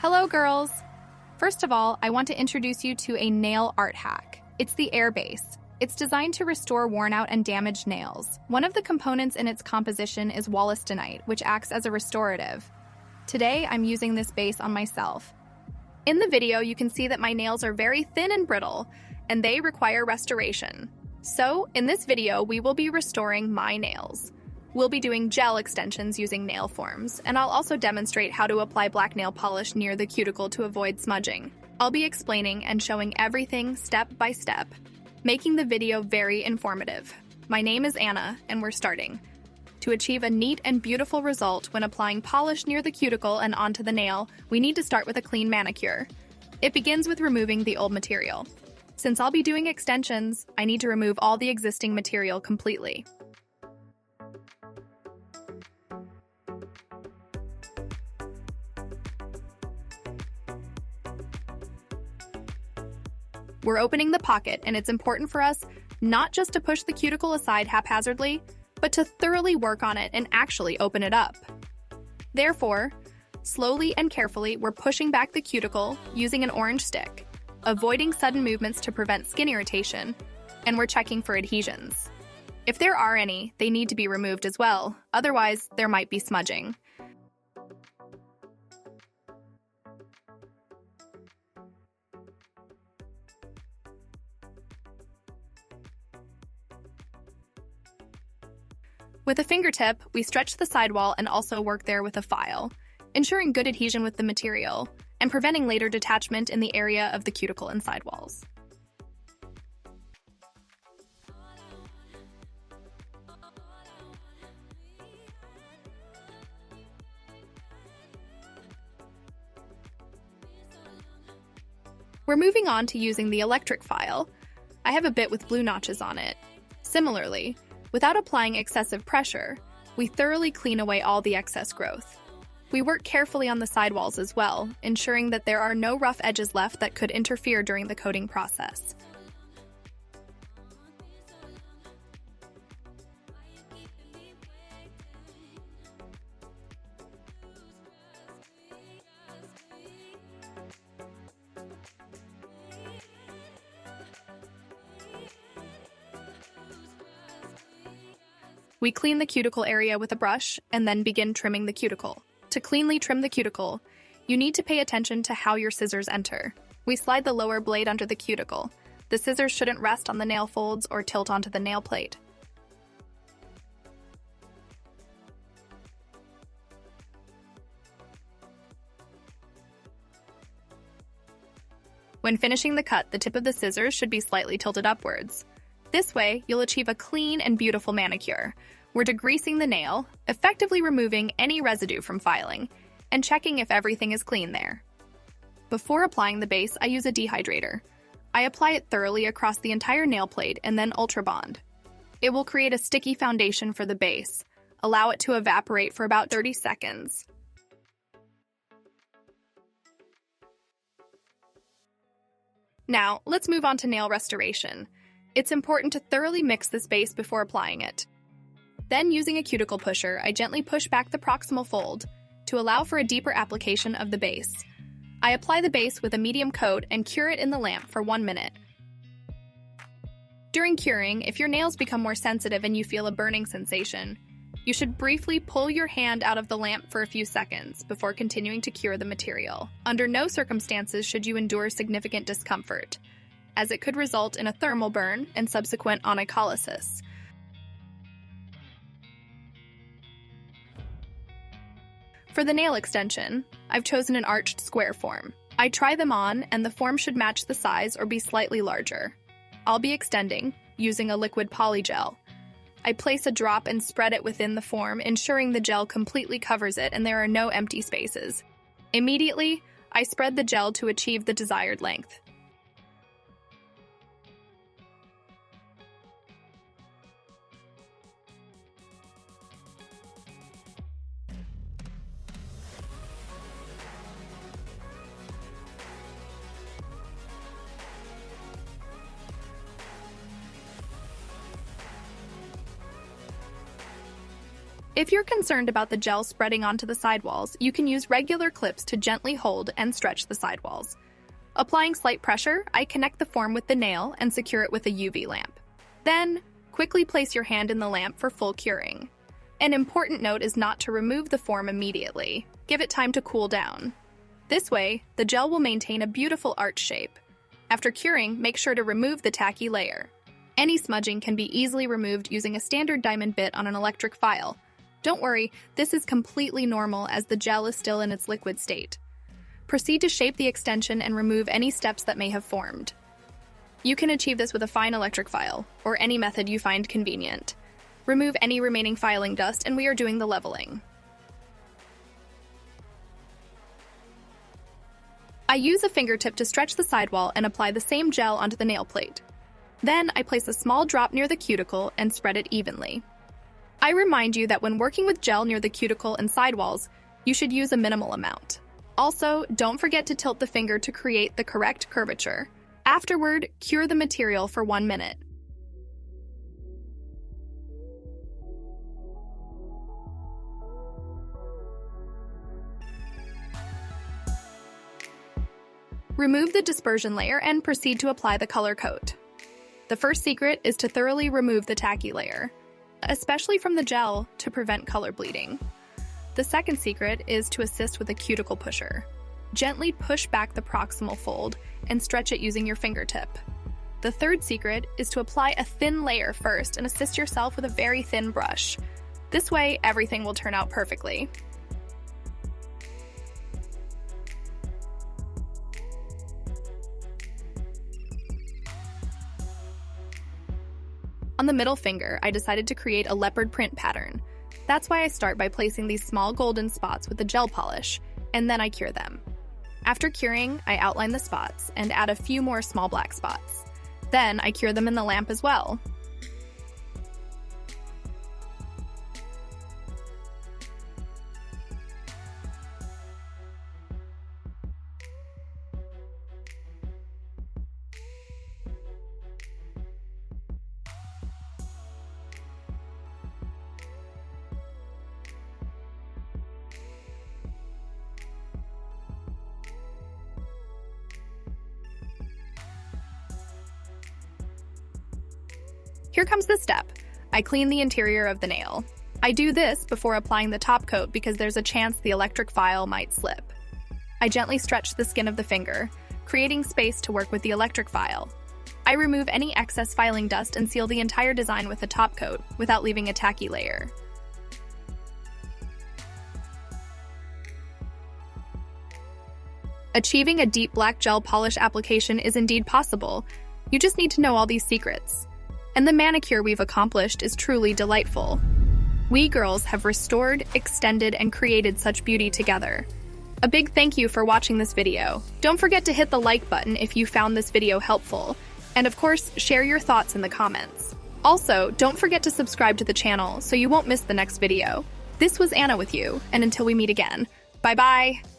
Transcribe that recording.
Hello, girls! First of all, I want to introduce you to a nail art hack. It's the air base. It's designed to restore worn-out and damaged nails. One of the components in its composition is wollastonite, which acts as a restorative. Today, I'm using this base on myself. In the video, you can see that my nails are very thin and brittle, and they require restoration. So, in this video, we will be restoring my nails. We'll be doing gel extensions using nail forms, and I'll also demonstrate how to apply black nail polish near the cuticle to avoid smudging. I'll be explaining and showing everything step by step, making the video very informative. My name is Anna, and we're starting. To achieve a neat and beautiful result when applying polish near the cuticle and onto the nail, we need to start with a clean manicure. It begins with removing the old material. Since I'll be doing extensions, I need to remove all the existing material completely. We're opening the pocket, and it's important for us not just to push the cuticle aside haphazardly, but to thoroughly work on it and actually open it up. Therefore, slowly and carefully, we're pushing back the cuticle using an orange stick, avoiding sudden movements to prevent skin irritation, and we're checking for adhesions. If there are any, they need to be removed as well, otherwise there might be smudging. With a fingertip, we stretch the sidewall and also work there with a file, ensuring good adhesion with the material and preventing later detachment in the area of the cuticle and sidewalls. We're moving on to using the electric file. I have a bit with blue notches on it. Similarly, without applying excessive pressure, we thoroughly clean away all the excess growth. We work carefully on the sidewalls as well, ensuring that there are no rough edges left that could interfere during the coating process. We clean the cuticle area with a brush and then begin trimming the cuticle. To cleanly trim the cuticle, you need to pay attention to how your scissors enter. We slide the lower blade under the cuticle. The scissors shouldn't rest on the nail folds or tilt onto the nail plate. When finishing the cut, the tip of the scissors should be slightly tilted upwards. This way, you'll achieve a clean and beautiful manicure. We're degreasing the nail, effectively removing any residue from filing, and checking if everything is clean there. Before applying the base, I use a dehydrator. I apply it thoroughly across the entire nail plate and then ultra bond. It will create a sticky foundation for the base. Allow it to evaporate for about 30 seconds. Now, let's move on to nail restoration. It's important to thoroughly mix this base before applying it. Then, using a cuticle pusher, I gently push back the proximal fold to allow for a deeper application of the base. I apply the base with a medium coat and cure it in the lamp for 1 minute. During curing, if your nails become more sensitive and you feel a burning sensation, you should briefly pull your hand out of the lamp for a few seconds before continuing to cure the material. Under no circumstances should you endure significant discomfort, as it could result in a thermal burn and subsequent onycholysis. For the nail extension, I've chosen an arched square form. I try them on, and the form should match the size or be slightly larger. I'll be extending using a liquid polygel. I place a drop and spread it within the form, ensuring the gel completely covers it and there are no empty spaces. Immediately, I spread the gel to achieve the desired length. If you're concerned about the gel spreading onto the sidewalls, you can use regular clips to gently hold and stretch the sidewalls. Applying slight pressure, I connect the form with the nail and secure it with a UV lamp. Then, quickly place your hand in the lamp for full curing. An important note is not to remove the form immediately. Give it time to cool down. This way, the gel will maintain a beautiful arch shape. After curing, make sure to remove the tacky layer. Any smudging can be easily removed using a standard diamond bit on an electric file. Don't worry, this is completely normal as the gel is still in its liquid state. Proceed to shape the extension and remove any steps that may have formed. You can achieve this with a fine electric file, or any method you find convenient. Remove any remaining filing dust and we are doing the leveling. I use a fingertip to stretch the sidewall and apply the same gel onto the nail plate. Then I place a small drop near the cuticle and spread it evenly. I remind you that when working with gel near the cuticle and sidewalls, you should use a minimal amount. Also, don't forget to tilt the finger to create the correct curvature. Afterward, cure the material for 1 minute. Remove the dispersion layer and proceed to apply the color coat. The first secret is to thoroughly remove the tacky layer, especially from the gel, to prevent color bleeding. The second secret is to assist with a cuticle pusher. Gently push back the proximal fold and stretch it using your fingertip. The third secret is to apply a thin layer first and assist yourself with a very thin brush. This way, everything will turn out perfectly. On the middle finger, I decided to create a leopard print pattern. That's why I start by placing these small golden spots with the gel polish, and then I cure them. After curing, I outline the spots and add a few more small black spots. Then I cure them in the lamp as well. Here comes the step. I clean the interior of the nail. I do this before applying the top coat because there's a chance the electric file might slip. I gently stretch the skin of the finger, creating space to work with the electric file. I remove any excess filing dust and seal the entire design with a top coat without leaving a tacky layer. Achieving a deep black gel polish application is indeed possible. You just need to know all these secrets. And the manicure we've accomplished is truly delightful. We girls have restored, extended, and created such beauty together. A big thank you for watching this video. Don't forget to hit the like button if you found this video helpful. And of course, share your thoughts in the comments. Also, don't forget to subscribe to the channel so you won't miss the next video. This was Anna with you, and until we meet again, bye-bye!